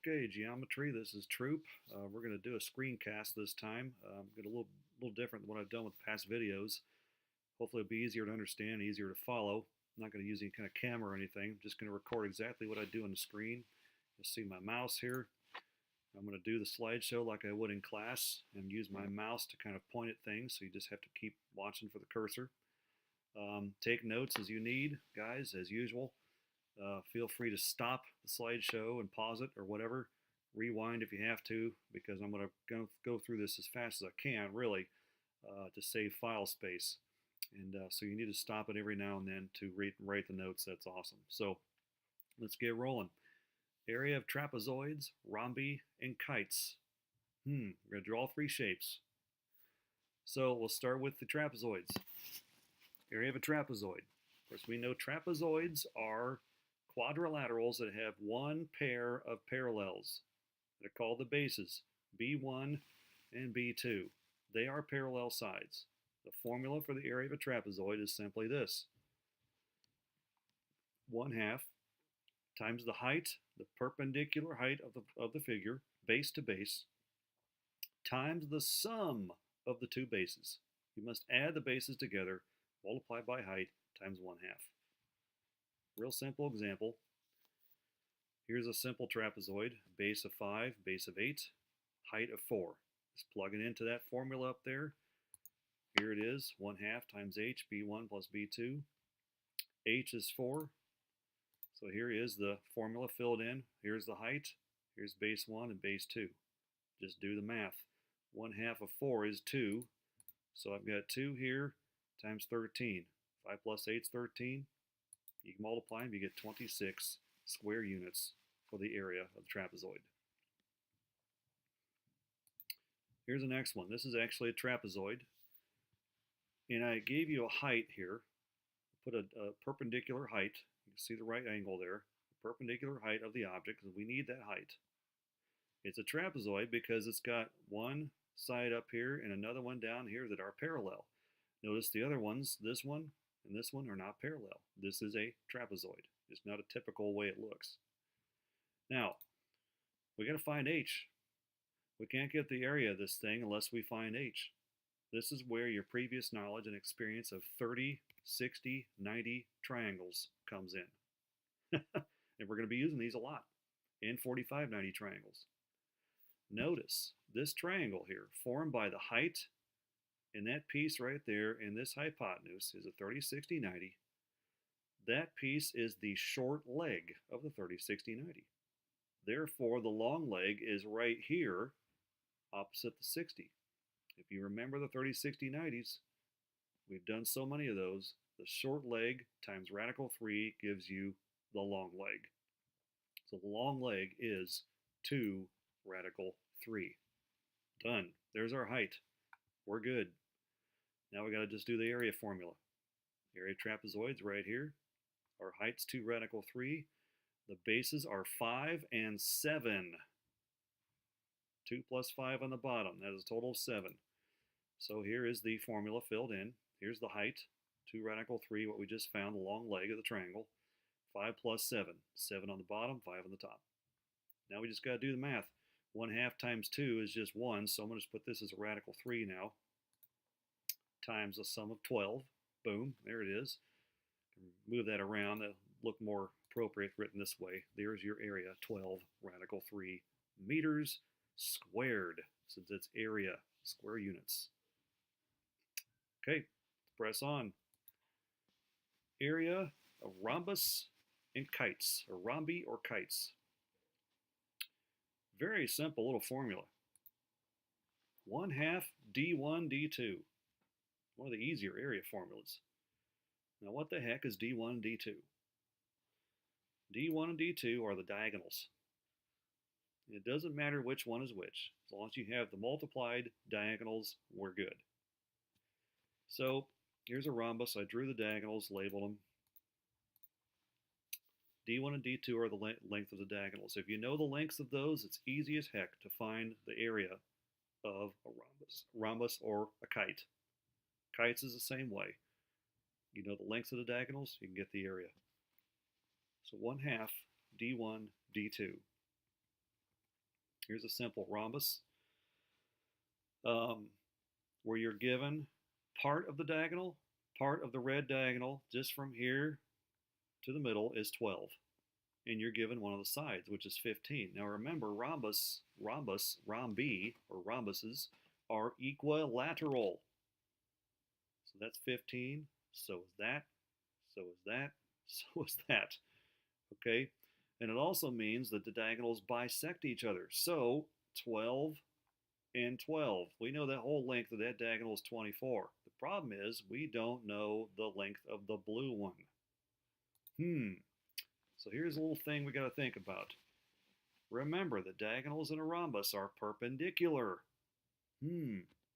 Okay, geometry, this is Troop. We're going to do a screencast this time. Get a little different than what I've done with past videos. Hopefully it'll be easier to understand, easier to follow. I'm not going to use any kind of camera or anything. I'm just going to record exactly what I do on the screen. You'll see my mouse here. I'm going to do the slideshow like I would in class and use my mouse to kind of point at things, so you just have to keep watching for the cursor. Take notes as you need, guys, as usual. Feel free to stop the slideshow and pause it or whatever. Rewind if you have to, because I'm going to go through this as fast as I can, really, to save file space. And so you need to stop it every now and then to write the notes. That's awesome. So let's get rolling. Area of trapezoids, rhombi, and kites. We're going to draw three shapes. So we'll start with the trapezoids. Area of a trapezoid. Of course, we know trapezoids are quadrilaterals that have one pair of parallels. They're called the bases, B1 and B2. They are parallel sides. The formula for the area of a trapezoid is simply this: 1/2 times the height, the perpendicular height of the figure, base to base, times the sum of the two bases. You must add the bases together, multiply by height, times 1/2. Real simple example. Here's a simple trapezoid, base of 5, base of 8, height of 4. Just plug it into that formula up there. Here it is, 1/2 times h, b1 plus b2. H is 4. So here is the formula filled in. Here's the height. Here's base 1 and base 2. Just do the math. 1/2 of 4 is 2. So I've got 2 here times 13. 5 plus 8 is 13. You can multiply them, you get 26 square units for the area of the trapezoid. Here's the next one. This is actually a trapezoid. And I gave you a height here. Put a perpendicular height. You can see the right angle there. The perpendicular height of the object, because we need that height. It's a trapezoid because it's got one side up here and another one down here that are parallel. Notice the other ones, this one and this one, are not parallel. This is a trapezoid. It's not a typical way it looks. Now, we got to find h. We can't get the area of this thing unless we find h. This is where your previous knowledge and experience of 30, 60, 90 triangles comes in. And we're going to be using these a lot. And 45, 90 triangles. Notice this triangle here, formed by the height and that piece right there, and this hypotenuse is a 30, 60, 90. That piece is the short leg of the 30, 60, 90. Therefore, the long leg is right here, opposite the 60. If you remember the 30, 60, 90s, we've done so many of those. The short leg times radical 3 gives you the long leg. So the long leg is 2 radical 3. Done. There's our height. We're good. Now we got to just do the area formula. Area trapezoids right here. Our height's 2 radical 3. The bases are 5 and 7. 2 plus 5 on the bottom. That is a total of 7. So here is the formula filled in. Here's the height. 2 radical 3, what we just found, the long leg of the triangle. 5 plus 7. 7 on the bottom, 5 on the top. Now we just got to do the math. 1/2 times 2 is just 1, so I'm going to just put this as a radical 3 now. Times the sum of 12. Boom, there it is. Move that around. That'll look more appropriate written this way. There's your area, 12 radical 3 meters squared, since it's area, square units. Okay, let's press on. Area of rhombus and kites, or rhombi or kites. Very simple little formula. 1/2 D1 D2. One of the easier area formulas. Now what the heck is D1 and D2? D1 and D2 are the diagonals. It doesn't matter which one is which. As long as you have the multiplied diagonals, we're good. So here's a rhombus. I drew the diagonals, labeled them. D1 and D2 are the length of the diagonals. If you know the lengths of those, it's easy as heck to find the area of a rhombus or a kite. Kites is the same way. You know the lengths of the diagonals, you can get the area. So 1/2 D1 D2. Here's a simple rhombus um, where you're given part of the diagonal, part of the red diagonal, just from here to the middle is 12. And you're given one of the sides, which is 15. Now remember, rhombi, or rhombuses, are equilateral. So that's 15, so is that, so is that, so is that. Okay? And it also means that the diagonals bisect each other. So 12 and 12. We know that whole length of that diagonal is 24. The problem is we don't know the length of the blue one. So here's a little thing we got to think about. Remember, the diagonals in a rhombus are perpendicular.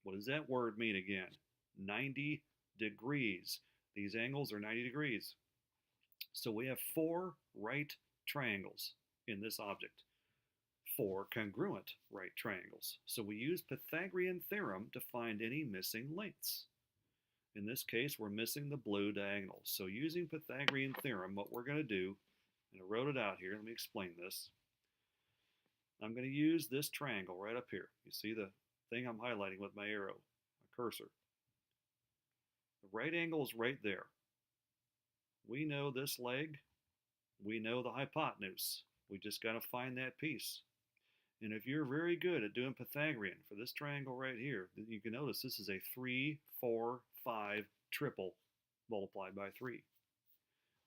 What does that word mean again? 90 degrees. These angles are 90 degrees. So we have 4 right triangles in this object. 4 congruent right triangles. So we use Pythagorean theorem to find any missing lengths. In this case, we're missing the blue diagonal. So using Pythagorean theorem, what we're going to do, and I wrote it out here, let me explain this. I'm going to use this triangle right up here. You see the thing I'm highlighting with my arrow, my cursor. The right angle is right there. We know this leg. We know the hypotenuse. We just got to find that piece. And if you're very good at doing Pythagorean for this triangle right here, then you can notice this is a 3, 4, 5 triple multiplied by 3.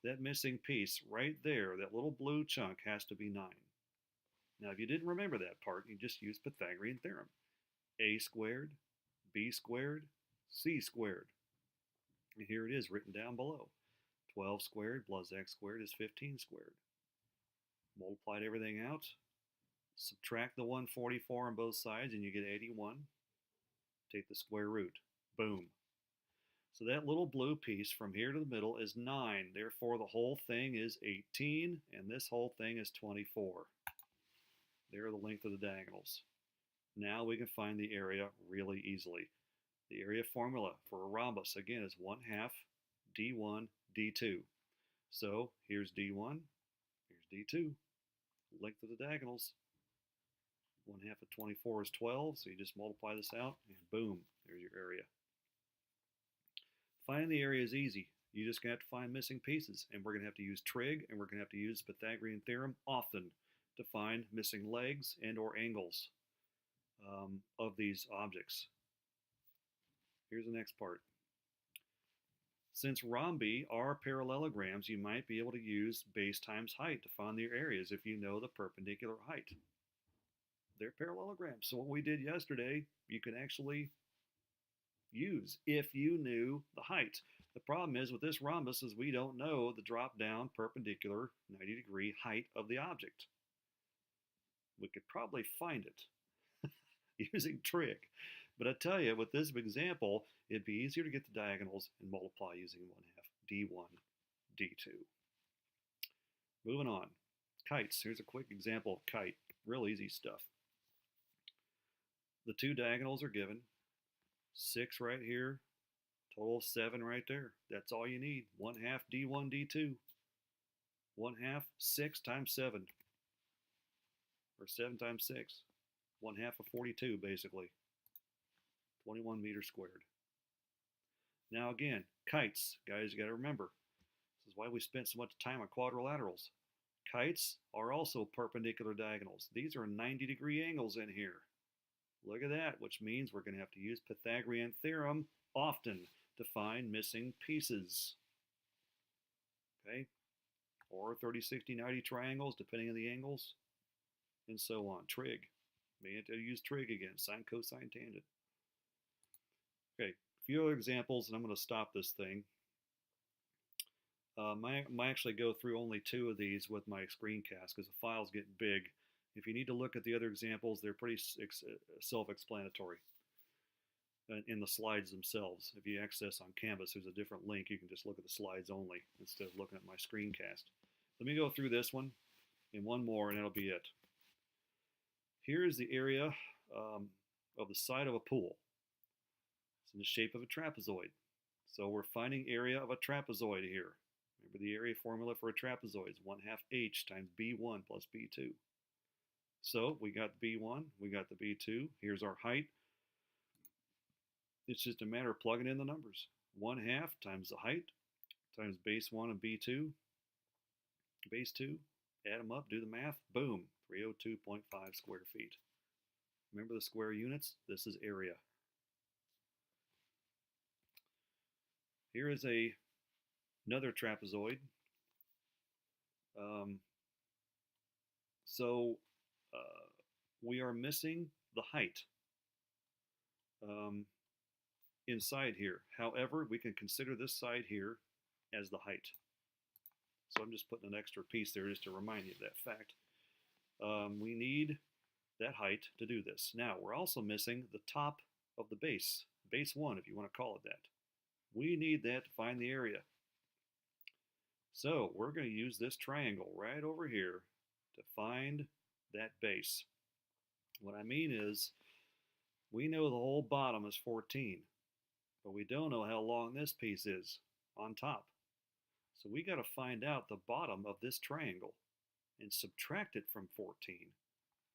That missing piece right there, that little blue chunk, has to be 9. Now, if you didn't remember that part, you just use Pythagorean theorem. A squared, B squared, C squared. And here it is written down below. 12 squared plus x squared is 15 squared. Multiplied everything out. Subtract the 144 on both sides and you get 81. Take the square root. Boom. So that little blue piece from here to the middle is 9. Therefore, the whole thing is 18, and this whole thing is 24. There are the length of the diagonals. Now we can find the area really easily. The area formula for a rhombus, again, is 1/2 d1 d2. So here's d1, here's d2. Length of the diagonals. 1/2 of 24 is 12, so you just multiply this out, and boom, there's your area. Finding the area is easy. You just have to find missing pieces, and we're going to have to use trig, and we're going to have to use Pythagorean theorem often to find missing legs and or angles of these objects. Here's the next part. Since rhombi are parallelograms, you might be able to use base times height to find their areas if you know the perpendicular height. They're parallelograms. So what we did yesterday, you can actually use if you knew the height. The problem is with this rhombus is we don't know the drop-down perpendicular 90-degree height of the object. We could probably find it using trig. But I tell you, with this example, it'd be easier to get the diagonals and multiply using 1/2 d1 d2. Moving on. Kites. Here's a quick example of kite. Real easy stuff. The 2 diagonals are given. 6 right here. Total of 7 right there. That's all you need. 1/2 d1 d2. 1/2 6 times 7. Or 7 times 6. 1/2 of 42 basically. 21 meters squared. Now again, kites, guys, you got to remember, this is why we spent so much time on quadrilaterals. Kites are also perpendicular diagonals. These are 90-degree angles in here. Look at that, which means we're going to have to use Pythagorean theorem often to find missing pieces. Okay? Or 30, 60, 90 triangles, depending on the angles, and so on. Trig. May have to use trig again, sine, cosine, tangent. Okay, a few other examples, and I'm going to stop this thing. I actually go through only 2 of these with my screencast because the file's getting big. If you need to look at the other examples, they're pretty self-explanatory in the slides themselves. If you access on Canvas, there's a different link. You can just look at the slides only instead of looking at my screencast. Let me go through this one and one more, and that'll be it. Here's the area of the side of a pool. It's in the shape of a trapezoid. So we're finding area of a trapezoid here. Remember the area formula for a trapezoid is 1/2 h times b1 plus b2. So we got the B1, we got the B2. Here's our height. It's just a matter of plugging in the numbers. 1/2 times the height times base 1 and B2, base 2, add them up, do the math, boom, 302.5 square feet. Remember the square units? This is area. Here is another trapezoid. So we are missing the height inside here. However, we can consider this side here as the height. So I'm just putting an extra piece there just to remind you of that fact. We need that height to do this. Now, we're also missing the top of the base 1, if you want to call it that. We need that to find the area. So we're going to use this triangle right over here to find that base. What I mean is, we know the whole bottom is 14, but we don't know how long this piece is on top. So we got to find out the bottom of this triangle and subtract it from 14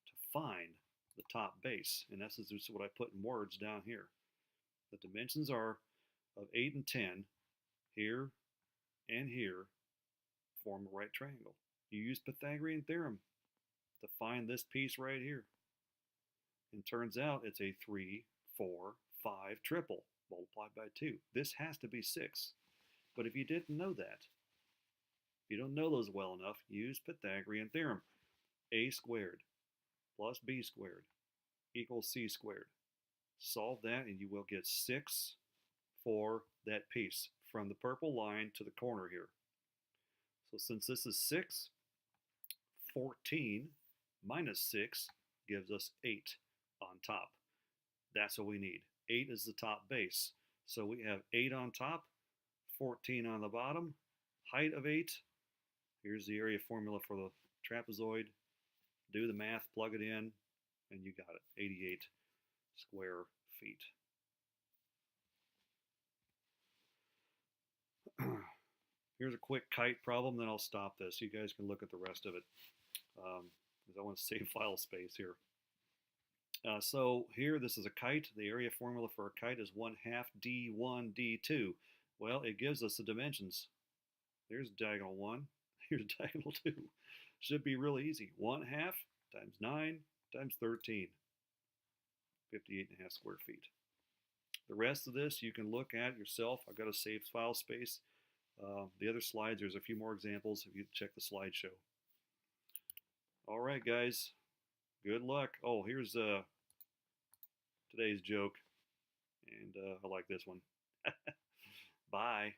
to find the top base. And that's just what I put in words down here. The dimensions are of 8 and 10 here and here form a right triangle. You use Pythagorean theorem to find this piece right here. And turns out it's a 3, 4, 5 triple multiplied by 2. This has to be 6. But if you didn't know that, if you don't know those well enough, use Pythagorean theorem. A squared plus b squared equals c squared. Solve that and you will get 6 for that piece from the purple line to the corner here. So since this is 6, 14 minus 6 gives us 8 on top. That's what we need. 8 is the top base. So we have 8 on top, 14 on the bottom, height of 8. Here's the area formula for the trapezoid. Do the math, plug it in, and you got it, 88 square feet. Here's a quick kite problem, then I'll stop this. You guys can look at the rest of it, because I want to save file space here. So here, this is a kite. The area formula for a kite is 1/2 d1 d2. Well, it gives us the dimensions. There's diagonal 1. Here's diagonal 2. Should be real easy. 1/2 times 9 times 13. 58.5 square feet. The rest of this you can look at yourself. I've got to save file space. The other slides, there's a few more examples if you check the slideshow. All right, guys. Good luck. Oh, here's today's joke. And I like this one. Bye.